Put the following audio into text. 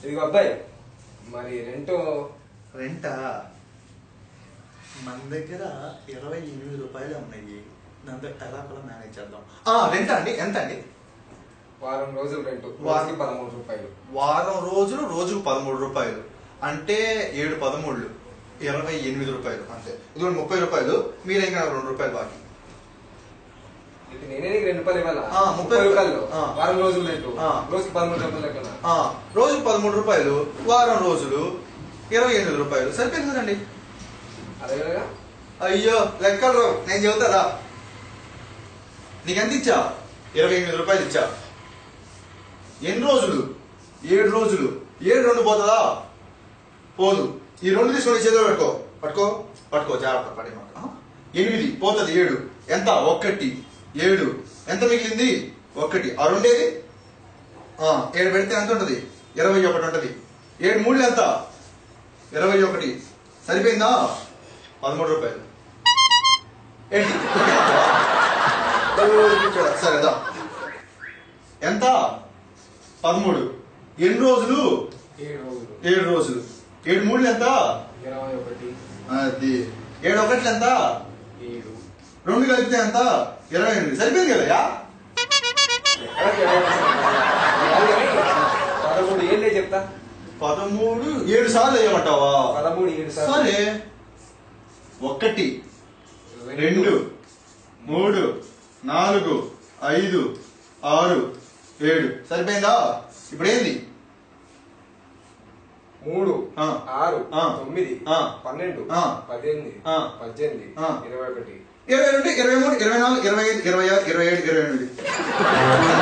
ఇది అబ్బాయి మరి రెంటా మన దగ్గర 28 రూపాయలు ఉన్నాయి. దాంతో ఎలా కూడా మేనేజ్ చేద్దాం. రెంట్ అండి ఎంత అండి? వారం రోజులు రెంట్ రోజుకి 13 రూపాయలు. వారం రోజులు రోజుకు 13 రూపాయలు అంటే 7 13 28 రూపాయలు అంతే. ఇది 30 రూపాయలు. మీరే ఇంకా 2 రూపాయలు బాకీ. నేనే నీకు 2 రూపాయలు ఇవ్వాలా? 30 రూపాయలు వారం రోజులు రెంట్ రోజుకి 13 రూపాయలు లెక్కన. రోజుకు 13 రూపాయలు, వారం రోజులు 28 రూపాయలు సరిపోయింది కదండి. అదే కదా. అయ్యో లెక్కలు నేను చెబుతారా? నీకెంత ఇచ్చా? 28 రూపాయలు ఇచ్చా. ఎన్ని రోజులు? 7 రోజులు. 7 2 పోతుందా? పోదు. ఈ 2 తీసుకొని చేతిలో పట్టుకో జాగ్రత్త పడే మాట. 8 పోతుంది. 7 ఎంత? 1 7 ఎంత మిగిలింది? 1. ఆ 2 ఏది? 7 పెడితే ఎంత ఉంటుంది? 21 ఉంటుంది. 7 3 ఎంత? 21. సరిపోయిందా? 13 రూపాయలు. ఏంటి సరేదా? ఎంత? 13. ఎన్ని రోజులు? 7 రోజులు. 7 3 ఎంత? 21. అది 7 1 ఎంత? 7. 2 కలిపితే ఎంత? 28. సరిపోయింది కదా? 13 ఏళ్ళే చెప్తా. 13 7 సార్లు వేయమంటావా? 13 7 సార్లు. సరే 1 2 3 4 5 6 7 సరిపోయిందా? ఇప్పుడు ఏంది? 3 6 9 12 18 18 21 22 23 24 25 26 27 28